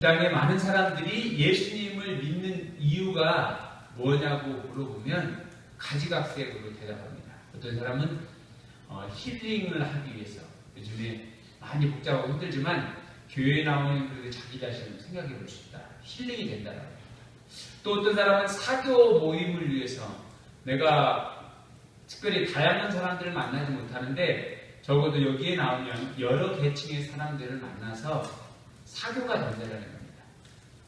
이 땅에 많은 사람들이 예수님을 믿는 이유가 뭐냐고 물어보면 가지각색으로 대답합니다. 어떤 사람은 힐링을 하기 위해서, 요즘에 많이 복잡하고 힘들지만 교회에 나오는 그래도 자기 자신을 생각해 볼 수 있다. 힐링이 된다라고 합니다. 또 어떤 사람은 사교 모임을 위해서, 내가 특별히 다양한 사람들을 만나지 못하는데 적어도 여기에 나오면 여러 계층의 사람들을 만나서 사교가 된다는 겁니다.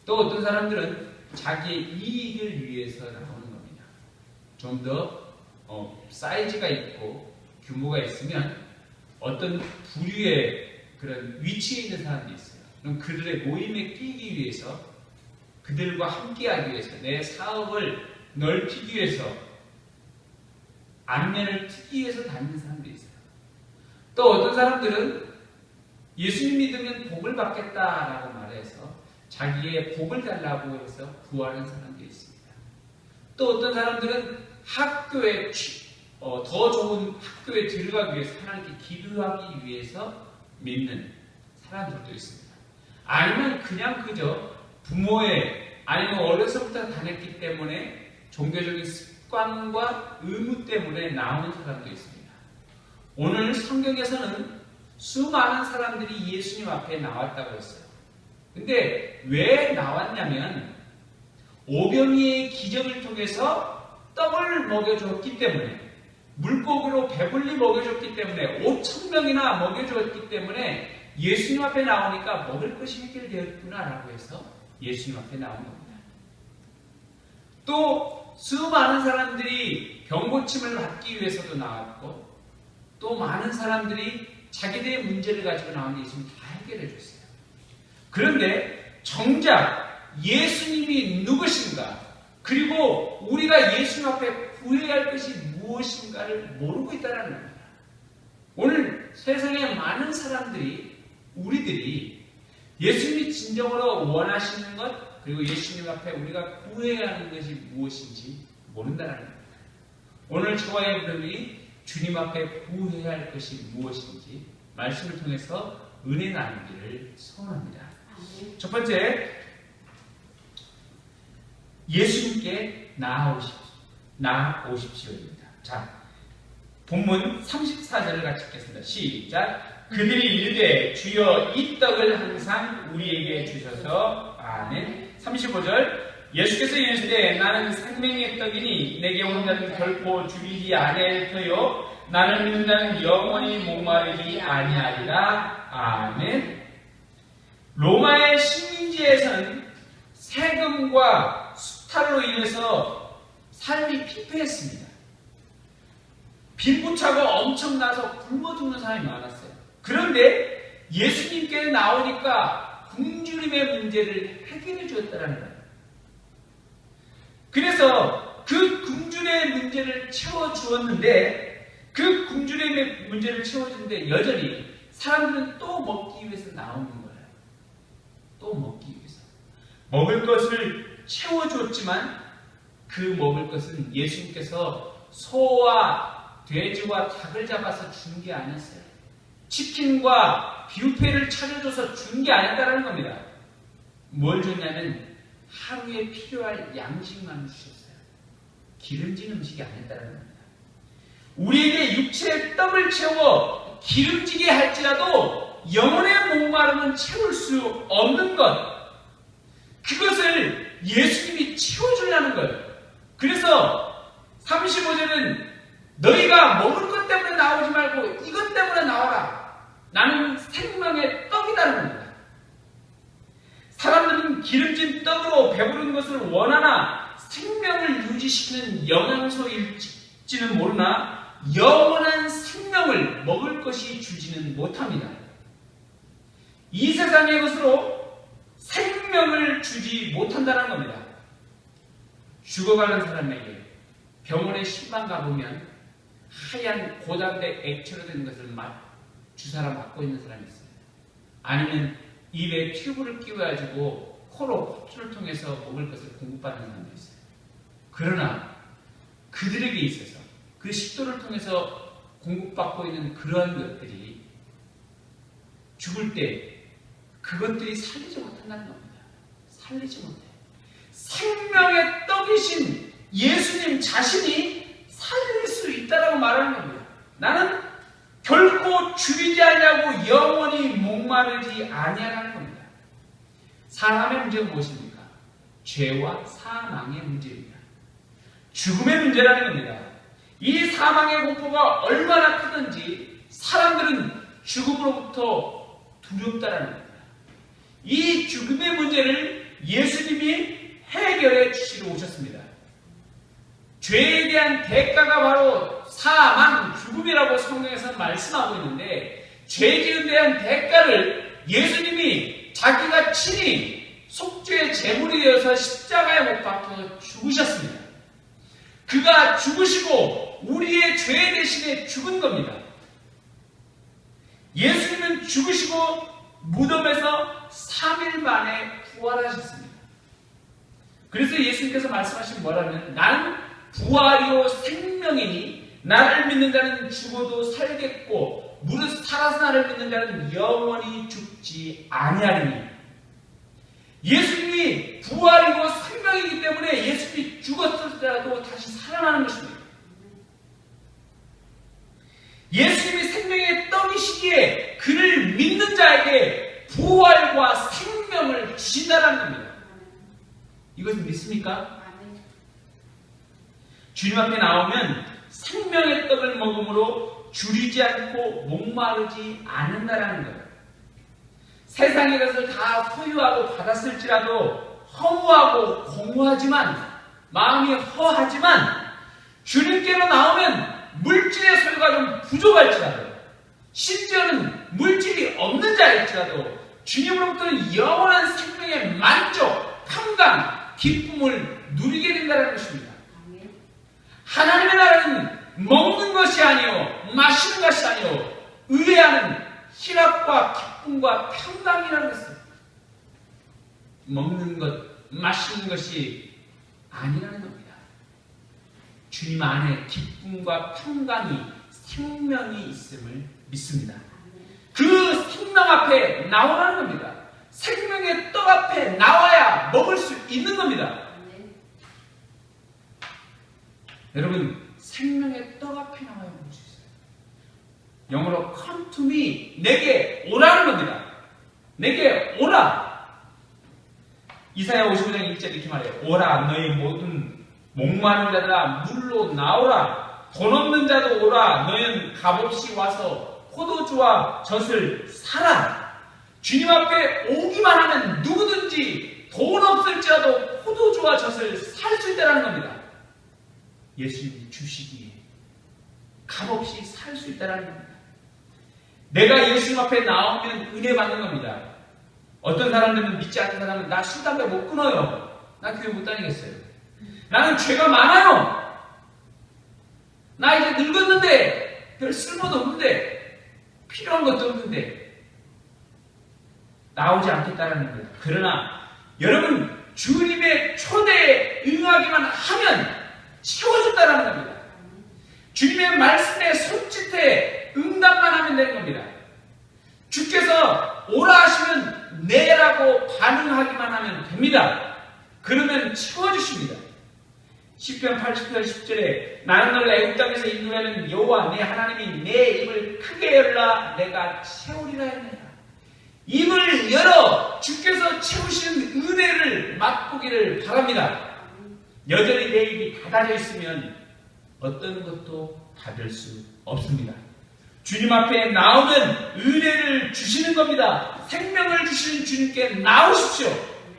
또 어떤 사람들은 자기의 이익을 위해서 나오는 겁니다. 좀 더 사이즈가 있고 규모가 있으면 어떤 부류의 그런 위치에 있는 사람들이 있어요. 그럼 그들의 모임에 끼기 위해서, 그들과 함께하기 위해서, 내 사업을 넓히기 위해서, 안면을 트기 위해서 다니는 사람들이 있어요. 또 어떤 사람들은 예수님 믿으면 복을 받겠다라고 말해서 자기의 복을 달라고 해서 구하는 사람들이 있습니다. 또 어떤 사람들은 학교에 더 좋은 학교에 들어가기 위해서, 하나님께 기도하기 위해서 믿는 사람들도 있습니다. 아니면 그냥 그저 부모의, 아니면 어려서부터 다녔기 때문에 종교적인 습관과 의무 때문에 나오는 사람도 있습니다. 오늘 성경에서는 수많은 사람들이 예수님 앞에 나왔다고 했어요. 근데 왜 나왔냐면 오병이의 기적을 통해서 떡을 먹여줬기 때문에, 물고기로 배불리 먹여줬기 때문에, 5,000명이나 먹여줬기 때문에 예수님 앞에 나오니까 먹을 것이 해결되었구나라고 해서 예수님 앞에 나온 겁니다. 또 수많은 사람들이 병고침을 받기 위해서도 나왔고, 또 많은 사람들이 자기들의 문제를 가지고 나오는 예수님이 다 해결해 줬어요. 그런데 정작 예수님이 누구신가, 그리고 우리가 예수님 앞에 구해야 할 것이 무엇인가를 모르고 있다는 겁니다. 오늘 세상에 많은 사람들이, 우리들이 예수님이 진정으로 원하시는 것, 그리고 예수님 앞에 우리가 구해야 하는 것이 무엇인지 모른다는 겁니다. 오늘 저와 여러분이 주님 앞에 구해야 할 것이 무엇인지 말씀을 통해서 은혜 나누기를 소원합니다. 첫 번째, 예수님께 나아오십시오입니다. 자, 본문 34절을 같이 읽겠습니다. 시작. 그들이 이르되 주여 이 떡을 항상 우리에게 주셔서. 아멘. 35절. 예수께서 이르시되 나는 생명의 떡이니 내게 오는 자는 결코 죽이지 아니할 터요 나를 믿는 자는 영원히 목마르지 아니하리라. 아멘. 로마의 식민지에서는 세금과 수탈로 인해서 삶이 피폐했습니다. 빈부차가 엄청나서 굶어 죽는 사람이 많았어요. 그런데 예수님께 나오니까 굶주림의 문제를 해결해 주었다는 거예요. 그래서 그 굶주림의 문제를 채워주었는데, 그 굶주림의 문제를 채워주는데 여전히 사람들은 또 먹기 위해서 나오는 거예요. 또 먹기 위해서. 먹을 것을 채워줬지만 그 먹을 것은 예수님께서 소와 돼지와 닭을 잡아서 준 게 아니었어요. 치킨과 뷔페를 차려줘서 준 게 아니었다는 겁니다. 뭘 줬냐면 하루에 필요할 양식만 주셨어요. 기름진 음식이 아니었다는 겁니다. 우리에게 육체의 떡을 채워 기름지게 할지라도 영혼의 목마름은 채울 수 없는 것, 그것을 예수님이 채워주려는 거예요. 그래서 35절은 너희가 먹을 것 때문에 나오지 말고 이것 때문에 나와라. 나는 생명의 떡이라는 겁니다. 사람들은 기름진 떡으로 배부른 것을 원하나 생명을 유지시키는 영양소일지는 모르나 영원한 생명을 먹을 것이 주지는 못합니다. 이 세상의 것으로 생명을 주지 못한다는 겁니다. 죽어가는 사람에게 병원에 신방 가보면 하얀 고단백 액체로 된 것을 주사로 맞고 있는 사람이 있어요. 아니면 입에 튜브를 끼워가지고 코로 흡수를 통해서 먹을 것을 공급받는 사람도 있어요. 그러나 그들에게 있어서 그 식도를 통해서 공급받고 있는 그러한 것들이 죽을 때 그것들이 살리지 못한다는 겁니다. 살리지 못해. 생명의 떡이신 예수님 자신이 살릴 수 있다라고 말하는 겁니다. 나는 결코 줄이지 않냐고 영원히 목마르지 아니하라는 겁니다. 사람의 문제는 무엇입니까? 죄와 사망의 문제입니다. 죽음의 문제라는 겁니다. 이 사망의 공포가 얼마나 크든지 사람들은 죽음으로부터 두렵다라는 겁니다. 이 죽음의 문제를 예수님이 해결해 주시러 오셨습니다. 죄에 대한 대가가 바로 사망, 죽음이라고 성경에서 말씀하고 있는데 죄 지은 데 대한 대가를 예수님이 자기가 친히 속죄의 제물이 되어서 십자가에 못 박혀 죽으셨습니다. 그가 죽으시고 우리의 죄 대신에 죽은 겁니다. 예수님은 죽으시고 무덤에서 3일 만에 부활하셨습니다. 그래서 예수님께서 말씀하신 뭐라면 나는 부활이요 생명이니 나를 믿는 자는 죽어도 살겠고 무릇 살아서 나를 믿는 자는 영원히 죽지 아니하리니. 예수님이 부활이고 생명이기 때문에 예수님이 죽었을지라도 다시 살아나는 것입니다. 예수님이 생명의 떡이시기에 그를 믿는 자에게 부활과 생명을 주신다는 겁니다. 이것을 믿습니까? 주님 앞에 나오면 생명의 떡을 먹음으로 줄이지 않고 목마르지 않는다라는 거예요. 세상의 것을 다 소유하고 받았을지라도 허무하고 공허하지만 마음이 허하지만 주님께로 나오면 물질의 소유가 좀 부족할지라도 심지어는 물질이 없는 자일지라도 주님으로부터는 영원한 생명의 만족, 평강, 기쁨을 누리게 된다는 것입니다. 하나님의 나라는 먹는 것이 아니요 마시는 것이 아니요 의뢰하는 희락과 기쁨과 평강이라는 것입니다. 먹는 것, 마시는 것이 아니라는 겁니다. 주님 안에 기쁨과 평강이 생명이 있음을 믿습니다. 그 생명 앞에 나오라는 겁니다. 생명의 떡 앞에 나와야 먹을 수 있는 겁니다. 여러분, 생명의 떡 앞에 나와야 먹을 수 있어요. 영어로 come to me, 내게 오라는 겁니다. 내게 오라. 이사야 55장 1절 이렇게 말해요. 오라, 너희 모든 목마른 자들아 물로 나오라. 돈 없는 자도 오라. 너희는 값없이 와서 포도주와 젖을 사라. 주님 앞에 오기만 하면 누구든지 돈 없을지라도 포도주와 젖을 살 수 있다는 겁니다. 예수님이 주시기에 값없이 살 수 있다는 겁니다. 내가 예수님 앞에 나오면 은혜 받는 겁니다. 어떤 사람들은 믿지 않는 사람은 나 술, 담배 못 끊어요. 나 교회 못 다니겠어요. 나는 죄가 많아요. 나 이제 늙었는데 별 쓸모도 없는데 필요한 것도 없는데 나오지 않겠다는 거예요. 그러나 여러분 주님의 초대에 응하기만 하면 채워준다는 겁니다. 주님의 말씀에 손짓해 응답만 하면 되는 겁니다. 주께서 오라 하시면 네라고 반응하기만 하면 됩니다. 그러면 채워주십니다. 시편 80편 10절에 나는 너를 애굽 땅에서 인도하는 여호와 내 하나님이 내 입을 크게 열라 내가 채우리라 했느니라. 입을 열어 주께서 채우시는 은혜를 맛보기를 바랍니다. 여전히 내 입이 닫아져 있으면 어떤 것도 받을 수 없습니다. 주님 앞에 나오면 은혜를 주시는 겁니다. 생명을 주시는 주님께 나오십시오.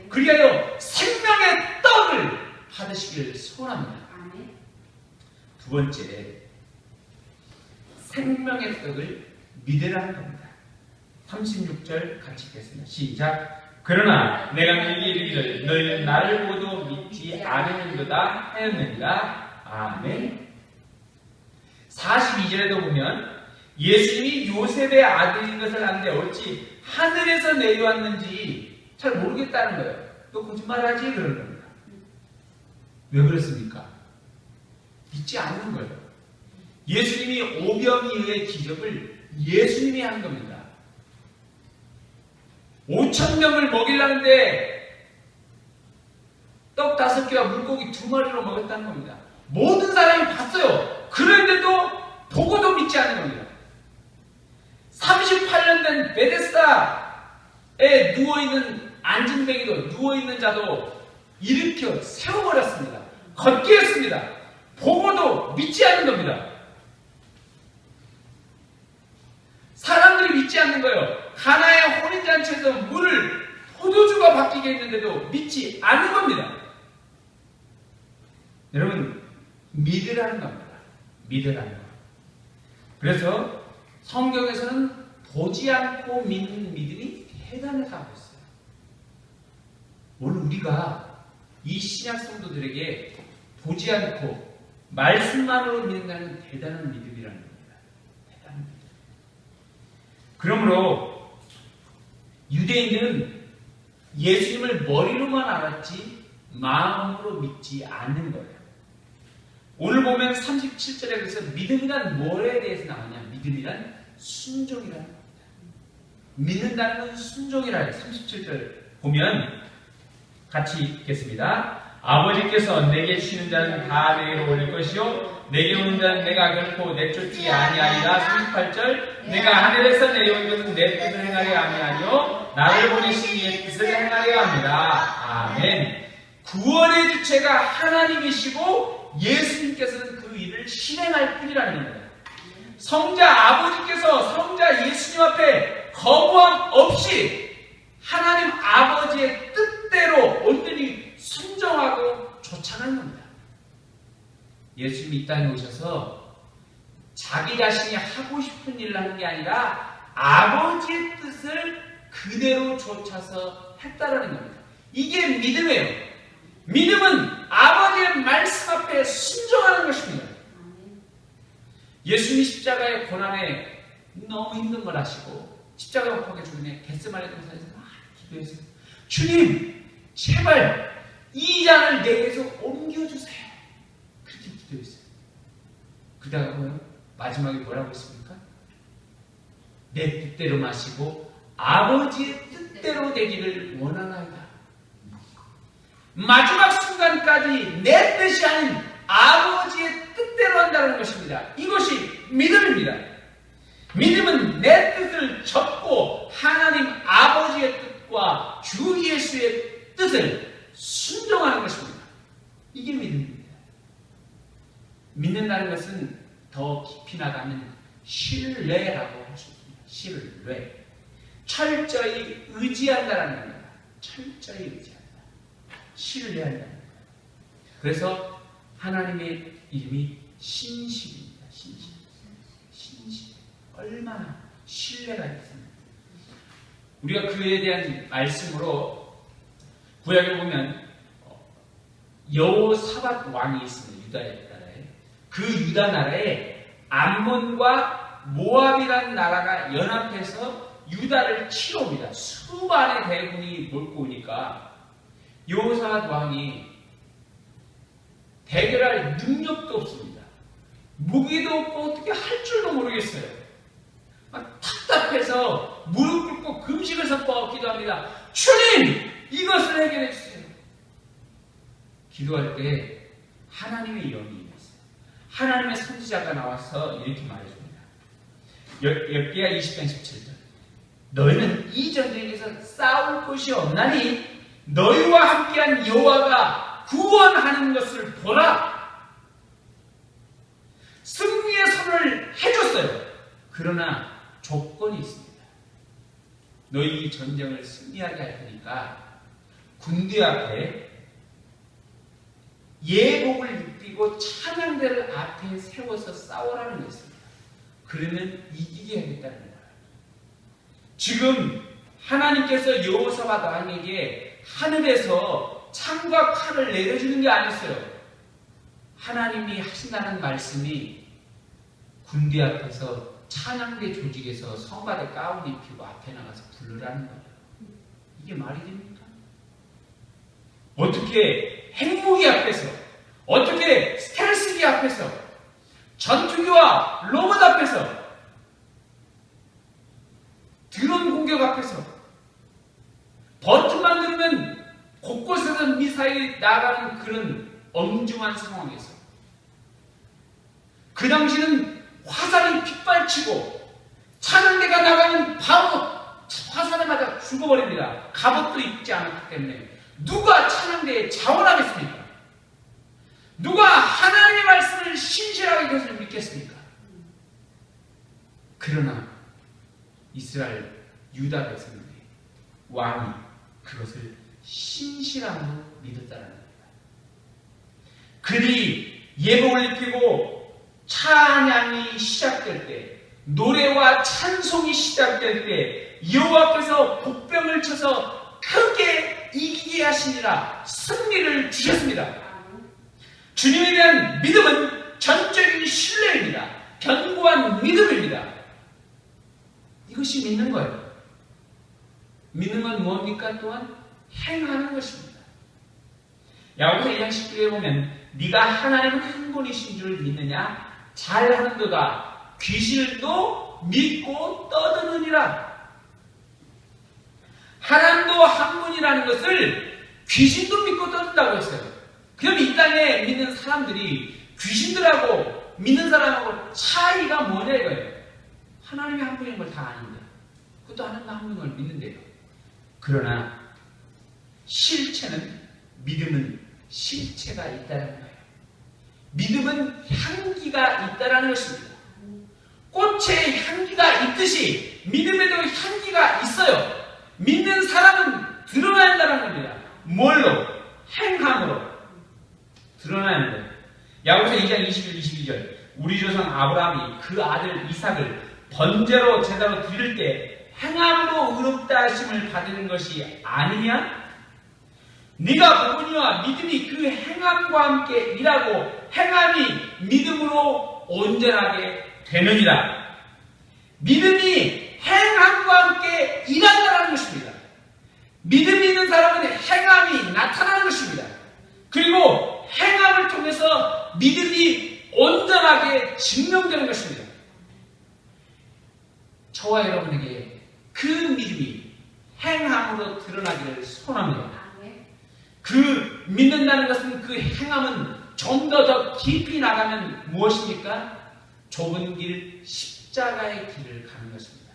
그리하여 생명의 떡을 받으시기를 소원합니다. 두 번째, 생명의 떡을 믿으라는 겁니다. 36절 같이 읽겠습니다. 시작. 그러나 내가 너희에게 이르기를 너희는 나를 보고도 믿지 않으는도다 하였느니라. 아멘. 42절에도 보면 예수님이 요셉의 아들인 것을 아는데 어찌 하늘에서 내려왔는지 잘 모르겠다는 거예요. 또 거짓말하지 그러는 겁니다. 왜 그렇습니까? 믿지 않는 거예요. 예수님이 오병이어의 기적을 예수님이 한 겁니다. 5,000명을 먹이려는데 떡 5개와 물고기 2마리로 먹었다는 겁니다. 모든 사람이 봤어요. 그런데도 보고도 믿지 않는 겁니다. 38년 된 베데스다에 누워있는 안진뱅이도 누워있는 자도 일으켜 세워버렸습니다. 걷게 했습니다. 보고도 믿지 않는 겁니다. 사람들이 믿지 않는 거예요. 가나의 혼인잔치에서 물을 포도주가 바뀌게 했는데도 믿지 않는 겁니다. 여러분, 믿으라는 겁니다. 믿으라는 거. 그래서 성경에서는 보지 않고 믿는 믿음이 대단하다고 했어요. 오늘 우리가 이 신약 성도들에게 보지 않고 말씀만으로 믿는다는 대단한 믿음이라는 겁니다. 대단한 믿음. 그러므로 유대인은 예수님을 머리로만 알았지 마음으로 믿지 않는 거예요. 오늘 보면 37절에 그래서 믿음이란 뭐에 대해서 나오냐? 믿음이란 순종이라는 겁니다. 믿는다는 건 순종이라 해요. 37절 보면 같이 읽겠습니다. 아버지께서 내게 주시는 자는 다 내게로 올릴 것이요 내게 오는 자는 내가 결코 내쫓지 아니하리라. 38절 내가 하늘에서 내려온 것은 내 뜻을 행하려 함이 아니요 나를 보내신 이의 뜻을 행하려 합니다. 아멘. 구원의 주체가 하나님이시고 예수님께서는 그 일을 실행할 뿐이라는 겁니다. 성자 아버지께서 성자 예수님 앞에 거부함 없이 하나님 아버지의 뜻대로 온전히 순종하고 쫓아가는 겁니다. 예수님이 이 땅에 오셔서 자기 자신이 하고 싶은 일을 하는 게 아니라 아버지의 뜻을 그대로 쫓아서 했다라는 겁니다. 이게 믿음이에요. 믿음은 아버지의 말씀 앞에 순종하는 것입니다. 예수님이 십자가의 고난에 너무 힘든 걸 아시고 십자가 못 박혀 죽으니 겟세마네 동산에서 막 기도했어요. 주님, 제발 이 잔을 내게서 옮겨주세요. 그렇게 기도했어요. 그러다가 뭐요? 마지막에 뭐라고 했습니까? 내 뜻대로 마시고 아버지의 뜻대로 되기를 원하나이다. 마지막 순간까지 내 뜻이 아닌 아버지의 뜻대로 한다는 것입니다. 이것이 믿음입니다. 믿음은 내 뜻을 접고 하나님 아버지의 뜻과 주 예수의 뜻을 순종하는 것입니다. 이게 믿음입니다. 믿는다는 것은 더 깊이 나가면 신뢰라고 할 수 있습니다. 신뢰. 철저히 의지한다는 겁니다. 철저히 의지한다. 신뢰한다는 거예요. 그래서 하나님의 이름이 신실입니다. 신실. 신실. 얼마나 신뢰가 있습니다. 우리가 그에 대한 말씀으로 구약에 보면 여호사밧 왕이 있습니다. 유다 나라에. 그 유다 나라에 암몬과 모압이라는 나라가 연합해서 유다를 치러 옵니다. 수많은 대군이 몰고 오니까 여호사밧 왕이 대결할 능력도 없습니다. 무기도 없고 어떻게 할 줄도 모르겠어요. 막 답답해서 무릎 꿇고 금식을 선포하고 기도합니다. 주님! 이것을 해결해 주세요. 기도할 때 하나님의 영이 임했어요. 하나님의 선지자가 나와서 이렇게 말해줍니다. 엽기야 20장 17절 너희는 이 전쟁에서 싸울 것이 없나니 너희와 함께한 여호와가 구원하는 것을 보라. 승리의 선을 해줬어요. 그러나 조건이 있습니다. 너희 이 전쟁을 승리하게 할 테니까 군대 앞에 예복을 입히고 찬양대를 앞에 세워서 싸우라는 것입니다. 그러면 이기게 하겠다는 거예요. 지금 하나님께서 여호사밧 왕에게 하늘에서 창과 칼을 내려주는 게 아니었어요. 하나님이 하신다는 말씀이 군대 앞에서 찬양대 조직에서 성가대 가운 입히고 앞에 나가서 부르라는 거예요. 이게 말이 됩니까? 어떻게 핵무기 앞에서, 어떻게 스텔스기 앞에서, 전투기와 로봇 앞에서, 드론 공격 앞에서 버튼만 누르면 곳곳에서 미사일이 나가는 그런 엄중한 상황에서 그 당시는 화살이 빗발치고 찬양대가 나가면 바로 화살에 맞아 죽어버립니다. 갑옷도 입지 않았기 때문에 누가 찬양대에 자원하겠습니까? 누가 하나님의 말씀을 신실하게 그것을 믿겠습니까? 그러나 이스라엘 유다 백성들이 왕이 그것을 신실함으로 믿었다는 겁니다. 그들이 예복을 입히고 찬양이 시작될 때, 노래와 찬송이 시작될 때 여호와께서 복병을 쳐서 크게 이기게 하시니라 승리를 주셨습니다. 주님에 대한 믿음은 전적인 신뢰입니다. 견고한 믿음입니다. 이것이 믿는 거예요. 믿는 건 무엇입니까? 또한 행하는 것입니다. 야고보서 1장 10절에 보면 네가 하나님은 한 분이신 줄 믿느냐? 잘하는 너가 귀신도 믿고 떠드느니라. 하나님도 한 분이라는 것을 귀신도 믿고 떠든다고 했어요. 그럼 이 땅에 믿는 사람들이 귀신들하고 믿는 사람하고 차이가 뭐냐 이거예요. 하나님이 한 분인 걸 다 아는데 그것도 하나님 한 분인 걸 믿는데요. 그러나 실체는, 믿음은 실체가 있다는 거예요. 믿음은 향기가 있다는 것입니다. 꽃에 향기가 있듯이 믿음에도 향기가 있어요. 믿는 사람은 드러나야 한다는 겁니다. 뭘로? 행함으로 드러나는 거예요. 야고보서 2장 21, 22절 우리 조상 아브라함이 그 아들 이삭을 번제로 제사로 드릴 때 행함으로 의롭다 하심을 받는 것이 아니냐? 네가 복음이와 믿음이 그 행함과 함께 일하고 행함이 믿음으로 온전하게 되느니라. 믿음이 행함과 함께 일한다는 것입니다. 믿음이 있는 사람은 행함이 나타나는 것입니다. 그리고 행함을 통해서 믿음이 온전하게 증명되는 것입니다. 저와 여러분에게 그 믿음이 행함으로 드러나기를 소원합니다. 그 믿는다는 것은, 그 행함은 좀 더 깊이 나가면 무엇입니까? 좁은 길, 십자가의 길을 가는 것입니다.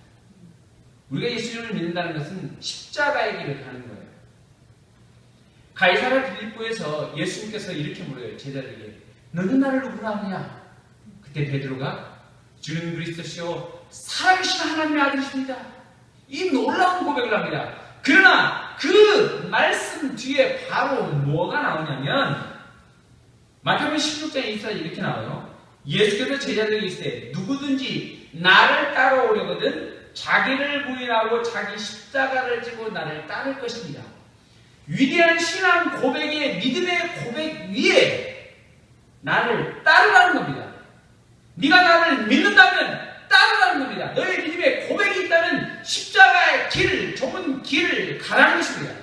우리가 예수님을 믿는다는 것은 십자가의 길을 가는 거예요. 가이사랴 빌립보에서 예수님께서 이렇게 물어요. 제자들에게 너는 나를 누구라 하느냐? 그때 베드로가 주는 그리스도시요 살아계신 하나님의 아들이십니다. 이 놀라운 고백을 합니다. 그러나 그 말씀 뒤에 바로 뭐가 나오냐면 마태복음 16장에 이렇게 나와요. 예수께서 제자들에게 이르시되 누구든지 나를 따라오려거든 자기를 부인하고 자기 십자가를 지고 나를 따를 것입니다. 위대한 신앙 고백의 믿음의 고백 위에 나를 따르라는 겁니다. 네가 나를 믿는다면 따르라는 겁니다. 너의 믿음에 고백이 있다면 십자가의 길, 좁은 길을 가라는 것입니다.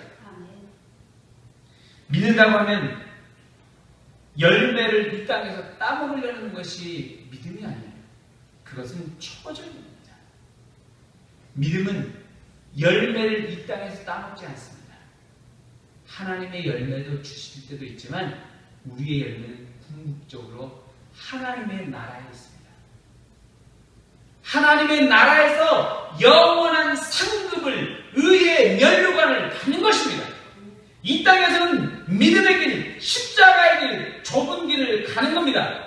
믿는다고 하면 열매를 이 땅에서 따먹으려는 것이 믿음이 아니에요. 그것은 초보적입니다. 믿음은 열매를 이 땅에서 따먹지 않습니다. 하나님의 열매도 주실 때도 있지만 우리의 열매는 궁극적으로 하나님의 나라에 있습니다. 하나님의 나라에서 영원한 상급을, 의의 면류관을 받는 것입니다. 이 땅에서는 믿음의 길, 십자가의 길, 좁은 길을 가는 겁니다.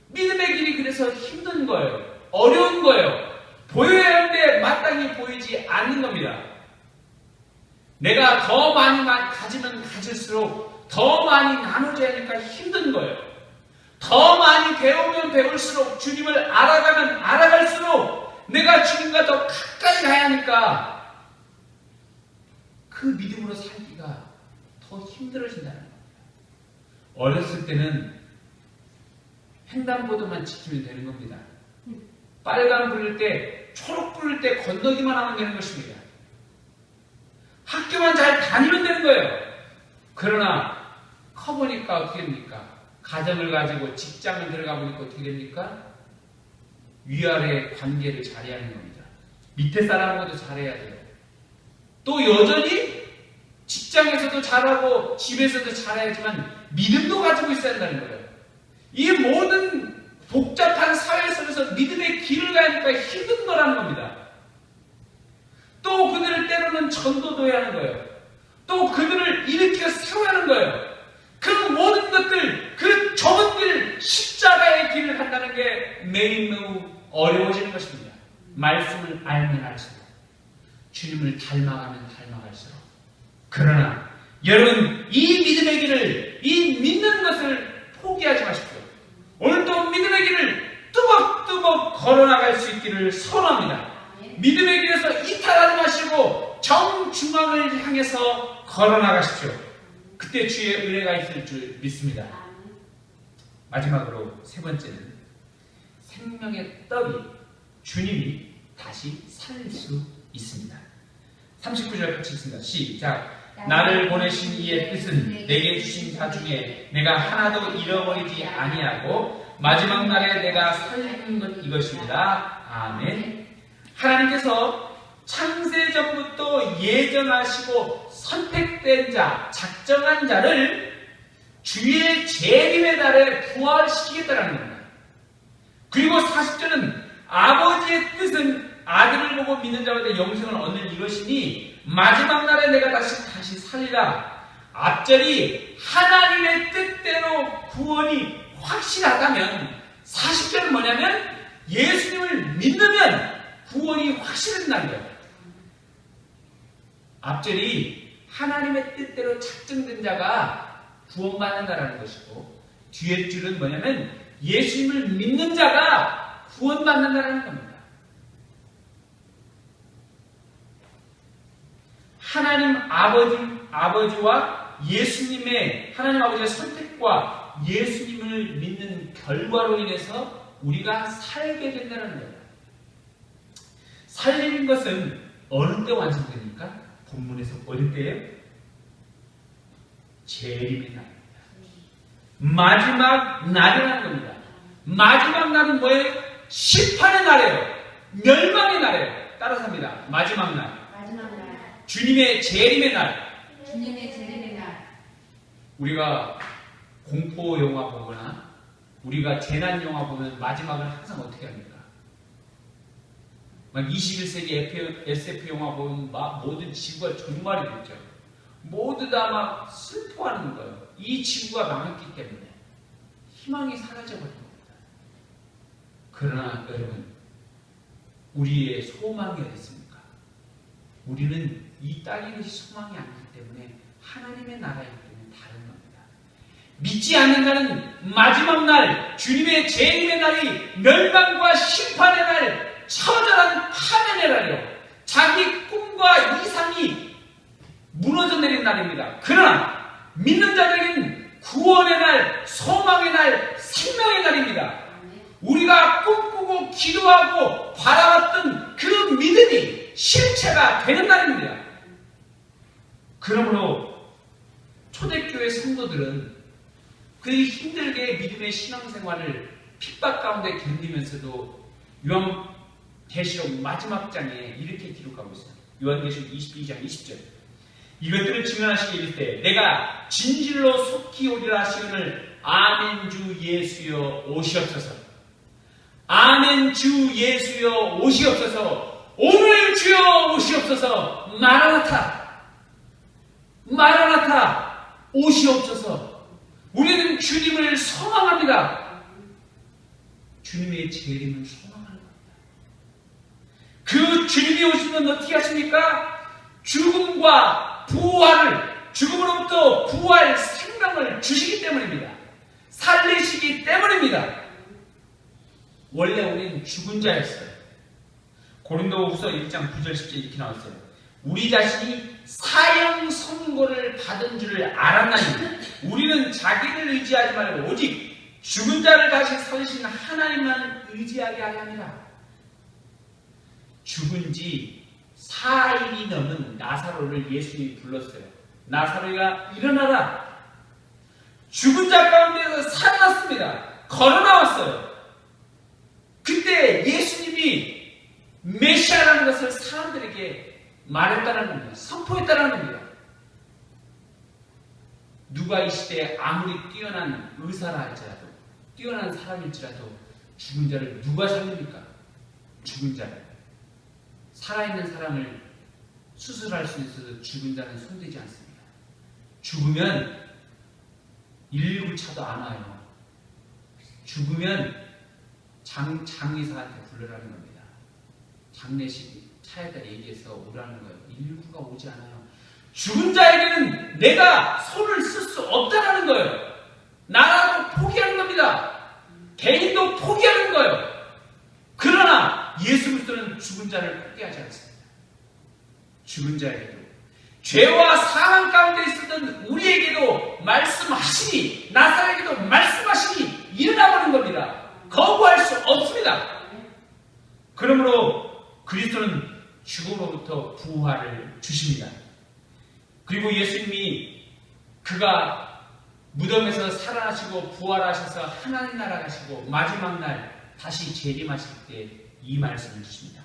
믿음의 길이 그래서 힘든 거예요. 어려운 거예요. 보여야 하는데 마땅히 보이지 않는 겁니다. 내가 더 많이 가지면 가질수록 더 많이 나눠줘야 하니까 힘든 거예요. 더 많이 배우면 배울수록, 주님을 알아가면 알아갈수록 내가 주님과 더 가까이 가야 하니까 그 믿음으로 살기가 더 힘들어진다는 겁니다. 어렸을 때는 횡단보도만 지키면 되는 겁니다. 빨간 불일 때, 초록 불일 때 건너기만 하면 되는 것입니다. 학교만 잘 다니면 되는 거예요. 그러나 커보니까 어떻게 됩니까? 가정을 가지고 직장을 들어가 보니까 어떻게 됩니까? 위아래 관계를 잘해야 하는 겁니다. 밑에 사람하고도 잘해야 돼요. 또 여전히 직장에서도 잘하고 집에서도 잘해야지만 믿음도 가지고 있어야 한다는 거예요. 이 모든 복잡한 사회 속에서 믿음의 길을 가니까 힘든 거라는 겁니다. 또 그들을 때로는 전도도 해야 하는 거예요. 또 그들을 일으켜 세워야 하는 거예요. 그 모든 것들, 그 좁은 길, 십자가의 길을 간다는 게 매우 어려워지는 것입니다. 말씀을 알면 알수록, 주님을 닮아가면 닮아갈수록. 그러나 여러분, 이 믿음의 길을, 이 믿는 것을 포기하지 마십시오. 오늘도 믿음의 길을 뚜벅뚜벅 걸어나갈 수 있기를 소원합니다. 믿음의 길에서 이탈하지 마시고 정중앙을 향해서 걸어나가십시오. 그때 주의 은혜가 있을 줄 믿습니다. 마지막으로 세 번째는 생명의 떡이 주님이 다시 살릴 수 있습니다. 39절 같이 읽습니다. 시작. 나를 보내신 이의 뜻은 내게 주신 자 중에 내가 하나도 잃어버리지 아니하고 마지막 날에 내가 살리는 것 이것입니다. 아멘. 하나님께서 창세전부터 예정하시고 선택된 자, 작정한 자를 주의 재림의 날에 부활시키겠다는 겁니다. 그리고 40절은 아버지의 뜻은 아들을 보고 믿는 자마다 영생을 얻는 이것이니 마지막 날에 내가 다시 살리라. 앞절이 하나님의 뜻대로 구원이 확실하다면 40절은 뭐냐면 예수님을 믿으면 구원이 확실해진다는 거예요. 앞절이 하나님의 뜻대로 작정된 자가 구원받는다라는 것이고 뒤에 줄은 뭐냐면 예수님을 믿는 자가 구원받는다라는 겁니다. 하나님 아버지와 예수님의 하나님 아버지의 선택과 예수님을 믿는 결과로 인해서 우리가 살게 된다는 거예요. 살리는 것은 어느 때 완성됩니까? 본문에서 어느 때예요? 재림의 날입니다. 마지막 날이라는 겁니다. 마지막 날은 뭐예요? 심판의 날이에요. 멸망의 날이에요. 따라서 합니다. 마지막 날. 주님의 재림의 날. 주님의 재림의 날. 우리가 공포 영화 보거나 우리가 재난 영화 보면 마지막을 항상 어떻게 합니까? 막 21세기 SF 영화 보면 막 모든 지구가 종말이 됐죠. 모두 다 막 슬퍼하는 거예요. 이 지구가 망했기 때문에 희망이 사라져버린 겁니다. 그러나 여러분, 우리의 소망이 어디 있습니까? 우리는 이 땅의 것이 소망이 아니기 때문에 하나님의 나라이기 때문에 다른 겁니다. 믿지 않는 자는 마지막 날, 주님의 재림의 날이 멸망과 심판의 날, 처절한 파멸의 날이요. 자기 꿈과 이상이 무너져 내린 날입니다. 그러나 믿는 자들에게는 구원의 날, 소망의 날, 생명의 날입니다. 우리가 꿈꾸고 기도하고 바라봤던 그 믿음이 실체가 되는 날입니다. 그러므로 초대교회 성도들은 그 힘들게 믿음의 신앙생활을 핍박 가운데 견디면서도 요한계시록 마지막 장에 이렇게 기록하고 있어요. 요한계시록 22장 20절. 이것들을 증언하시게 이를 때 내가 진실로 속히 오리라 하시오늘 아멘 주 예수여 오시옵소서. 아멘 주 예수여 오시옵소서. 오늘 주여 오시옵소서. 마라나타 마라나타 오시옵소서. 우리는 주님을 소망합니다. 주님의 재림을 소망하는 겁니다. 그 주님이 오시면 어떻게 하십니까? 죽음과 부활을, 죽음으로부터 부활 생명을 주시기 때문입니다. 살리시기 때문입니다. 원래 우리는 죽은 자였어요. 고린도후서 1장 9절 10절 이렇게 나왔어요. 우리 자신이 사형 선고를 받은 줄을 알았나니 우리는 자기를 의지하지 말고 오직 죽은 자를 다시 살리신 하나님만 의지하게 하려 합니다. 죽은 지 4일이 넘은 나사로를 예수님이 불렀어요. 나사로가 일어나라. 죽은 자 가운데서 살아났습니다. 걸어 나왔어요. 그때 예수님이 메시아라는 것을 사람들에게 말했다는 겁니다. 선포했다는 겁니다. 누가 이 시대에 아무리 뛰어난 의사라 할지라도, 뛰어난 사람일지라도 죽은 자를 누가 살립니까? 죽은 자를. 살아있는 사람을 수술할 수 있어도 죽은 자는 손대지 않습니다. 죽으면 119 차도 안 와요. 죽으면 장의사한테 불러라는 겁니다. 장례식 차에다 얘기해서 오라는 거예요. 119가 오지 않아요. 죽은 자에게는 내가 손을 쓸 수 없다라는 거예요. 나라도 포기하는 겁니다. 개인도 포기하는 거예요. 그러나 예수 그리스도는 죽은 자를 포기하지 않습니다. 죽은 자에게도, 죄와 사망 가운데 있었던 우리에게도 말씀하시니, 나사로에게도 말씀하시니 일어나버린 겁니다. 거부할 수 없습니다. 그러므로 그리스도는 죽음으로부터 부활을 주십니다. 그리고 예수님이 그가 무덤에서 살아나시고 부활하셔서 하나님 나라 가시고 마지막 날 다시 재림하실 때 이 말씀을 주십니다.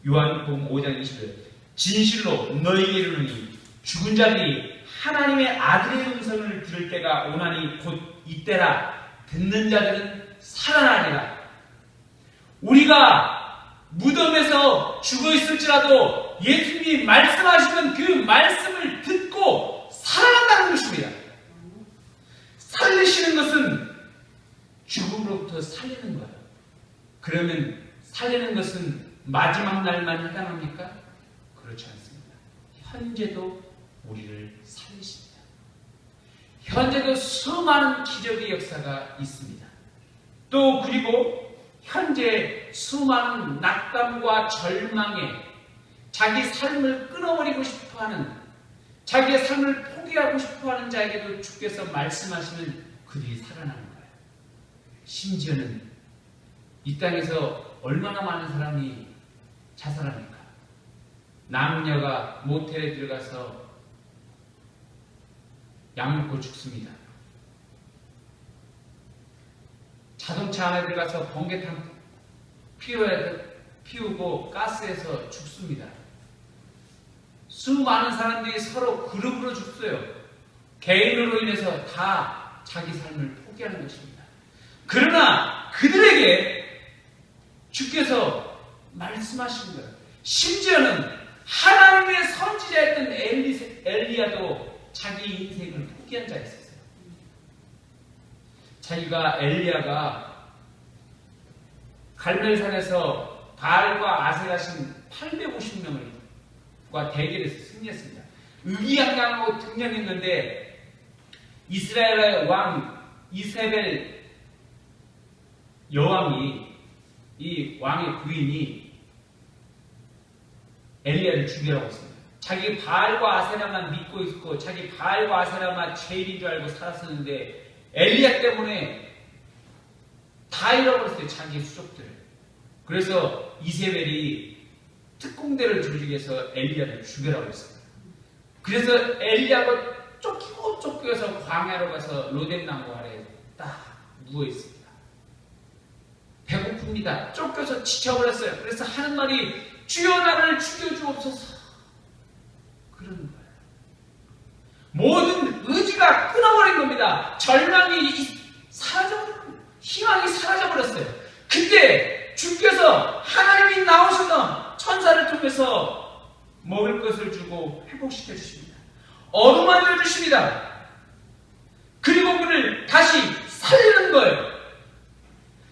요한복음 5장 20절, 진실로 너희에게 이르노니 죽은 자들이 하나님의 아들의 음성을 들을 때가 오나니 곧 이때라. 듣는 자들은 살아나리라. 우리가 무덤에서 죽어 있을지라도 예수님이 말씀하시는 그 말씀을 듣고 살아난다는 것입니다. 살리시는 것은 죽음으로부터 살리는 거예요. 그러면 살리는 것은 마지막 날만 해당합니까? 그렇지 않습니다. 현재도 우리를 살리십니다. 현재도 수많은 기적의 역사가 있습니다. 또 그리고 현재 수많은 낙담과 절망에 자기 삶을 끊어버리고 싶어하는, 자기의 삶을 포기하고 싶어하는 자에게도 주께서 말씀하시면 그들이 살아나는 거예요. 심지어는 이 땅에서 얼마나 많은 사람이 자살합니까? 남녀가 모텔에 들어가서 약 먹고 죽습니다. 자동차 안에 들어가서 번개탄 피우고 가스에서 죽습니다. 수많은 사람들이 서로 그룹으로 죽어요. 개인으로 인해서 다 자기 삶을 포기하는 것입니다. 그러나 그들에게 주께서 말씀하신 거예요. 심지어는 하나님의 선지자였던 엘리야도 자기 인생을 포기한 자가 있었어요. 자기가 엘리야가 갈멜산에서 바알과 아세라신 850명과 대결해서 승리했습니다. 의기양강하고 등장했는데 이스라엘의 왕 이세벨 여왕이, 이 왕의 부인이 엘리야를 죽이라고 했습니다. 자기 바알과 아세라만 믿고 있고 자기 바알과 아세라만 제일인 줄 알고 살았었는데 엘리야 때문에 다 잃어버렸어요. 자기 수족들을. 그래서 이세벨이 특공대를 조직해서 엘리야를 죽여라고 했습니다. 그래서 엘리야가 쫓겨서 광야로 가서 로뎀나무 아래에 딱 누워있습니다. 배고픕니다. 쫓겨서 지쳐버렸어요. 그래서 하는 말이 주여 나를 죽여주옵소서. 그러는 거예요. 모든 의지가 끊어버린 겁니다. 절망이 사라져버렸어요. 희망이 사라져버렸어요. 그때 주께서 하나님이 나오셔서 천사를 통해서 먹을 것을 주고 회복시켜 주십니다. 어루만져 주십니다. 그리고 그를 다시 살리는 거예요.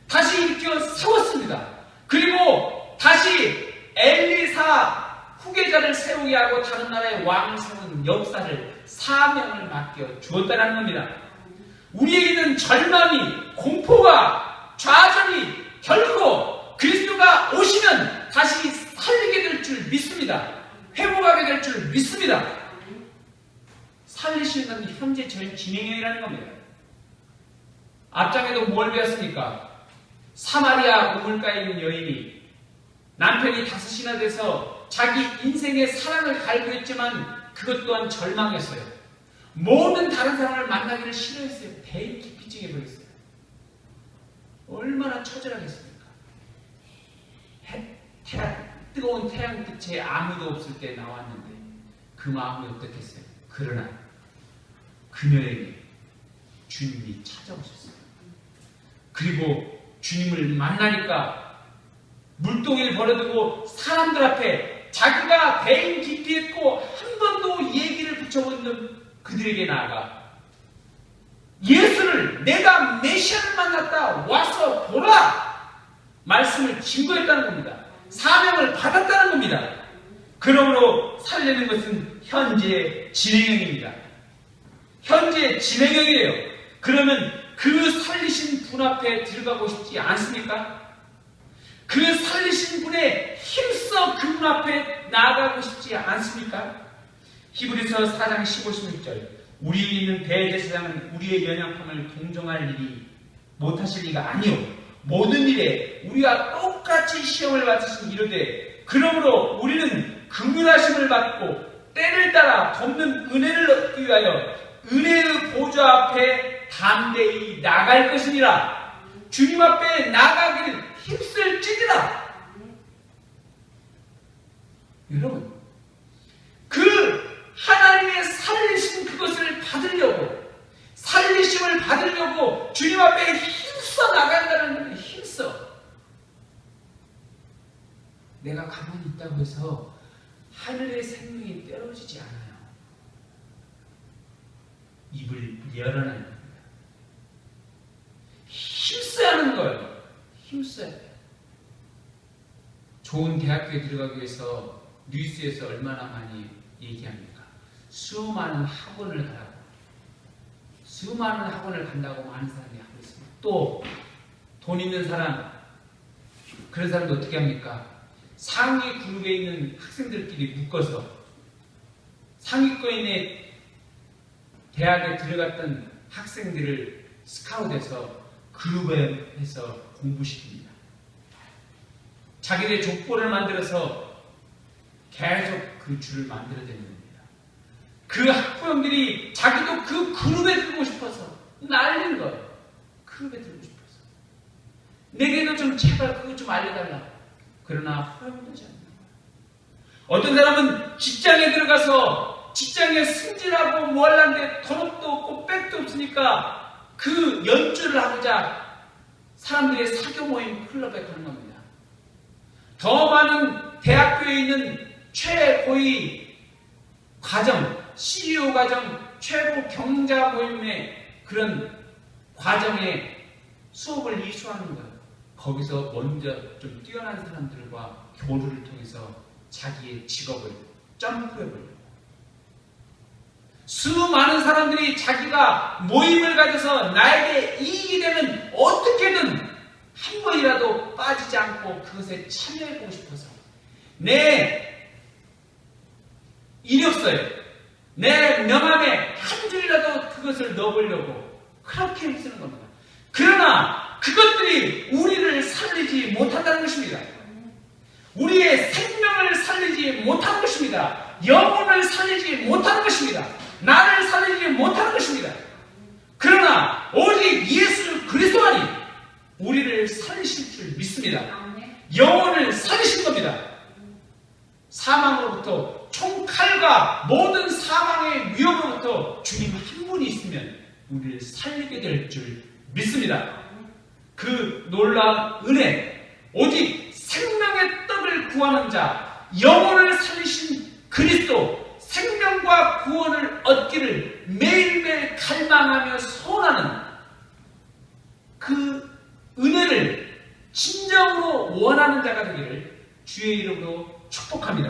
다시 일으켜 세웠습니다. 그리고 다시 엘리사 후계자를 세우게 하고 다른 나라의 왕을 세운 역사를, 사명을 맡겨 주었다는 겁니다. 우리에게는 절망이, 공포가, 좌절이 결코 그리스도가 오시면 다시 살리게 될 줄 믿습니다. 회복하게 될 줄 믿습니다. 살리시는 건 현재 진행형이라는 겁니다. 앞장에도 뭘 배웠습니까? 사마리아 우물가에 있는 여인이 남편이 5이나 돼서 자기 인생의 사랑을 갈구했지만 그것 또한 절망했어요. 모든 다른 사람을 만나기를 싫어했어요. 대인 기피증에 걸렸어요. 얼마나 처절하겠습니까? 뜨거운 태양빛에 아무도 없을 때 나왔는데 그 마음이 어떻겠어요? 그러나 그녀에게 주님이 찾아오셨어요. 그리고 주님을 만나니까 물동이를 버려두고 사람들 앞에 자기가 대인 기피했고 한 번도 얘기를 붙여보는 그들에게 나아가 예수를 내가 메시아를 만났다 와서 보라 말씀을 증거했다는 겁니다. 사명을 받았다는 겁니다. 그러므로 살리는 것은 현재 진행형입니다. 현재 진행형이에요. 그러면 그 살리신 분 앞에 들어가고 싶지 않습니까? 그 살리신 분에 힘써 그분 앞에 나아가고 싶지 않습니까? 히브리서 4장 15, 16절 우리 있는 대제사장은 우리의 연약함을 동정할 일이 못하실 리가 아니요 모든 일에 우리와 똑같이 시험을 받으신 이르되 그러므로 우리는 긍휼하심을 받고 때를 따라 돕는 은혜를 얻기 위하여 은혜의 보좌 앞에 담대히 나갈 것이니라. 주님 앞에 나가기를 힘쓸지니라. 여러분, 그 하나님의 살리신 그것을 받으려고, 살리심을 받으려고 주님 앞에 힘써 나간다는 거예요. 힘써. 내가 가만히 있다고 해서 하늘의 생명이 떨어지지 않아요. 입을 열어내는 겁니다. 힘써야 하는 거예요. 힘써야 돼요. 좋은 대학교에 들어가기 위해서 뉴스에서 얼마나 많이 얘기합니까? 수많은 학원을 가라고. 수많은 학원을 간다고 많은 사람이 하고 있습니다. 또 돈 있는 사람, 그런 사람도 어떻게 합니까? 상위 그룹에 있는 학생들끼리 묶어서 상위권의 대학에 들어갔던 학생들을 스카웃해서 그룹에 해서 공부시킵니다. 자기들의 족보를 만들어서 계속 그 줄을 만들어내는 겁니다. 그 학부형들이 자기도 그 그룹에 들고 싶어서 난리는 거예요. 그룹에 들고 싶어서. 내게도 좀 제발 그거 좀 알려달라. 그러나 허용되지 않는 거예요. 어떤 사람은 직장에 들어가서 직장에 승진하고 뭐 하려는데 돈도 없고 백도 없으니까 그 연주를 하고자 사람들의 사교 모임 클럽에 가는 겁니다. 더 많은 대학교에 있는 최고위 과정, CEO 과정, 최고 경자 모임의 그런 과정에 수업을 이수하는 거예요. 거기서 먼저 좀 뛰어난 사람들과 교류를 통해서 자기의 직업을 점프해보려고. 수많은 사람들이 자기가 모임을 가져서 나에게 이익이 되면 어떻게든 한 번이라도 빠지지 않고 그것에 참여해보고 싶어서 내 이력서에 내 명함에 한 줄이라도 그것을 넣어보려고 그렇게 쓰는 겁니다. 그러나 그것들이 우리를 살리지 못한다는 것입니다. 우리의 생명을 살리지 못하는 것입니다. 영혼을 살리지 못하는 것입니다. 나를 살리지 못하는 것입니다. 그러나 오직 예수 그리스도만이 우리를 살리실 줄 믿습니다. 영혼을 살리신 겁니다. 사망으로부터 총칼과 모든 사망의 위협으로부터 주님 한 분이 있으면 우리를 살리게 될 줄 믿습니다. 그 놀라운 은혜, 오직 생명의 떡을 구하는 자, 영혼을 살리신 그리스도, 생명과 구원을 얻기를 매일매일 갈망하며 소원하는 그 은혜를 진정으로 원하는 자가 되기를 주의 이름으로 축복합니다.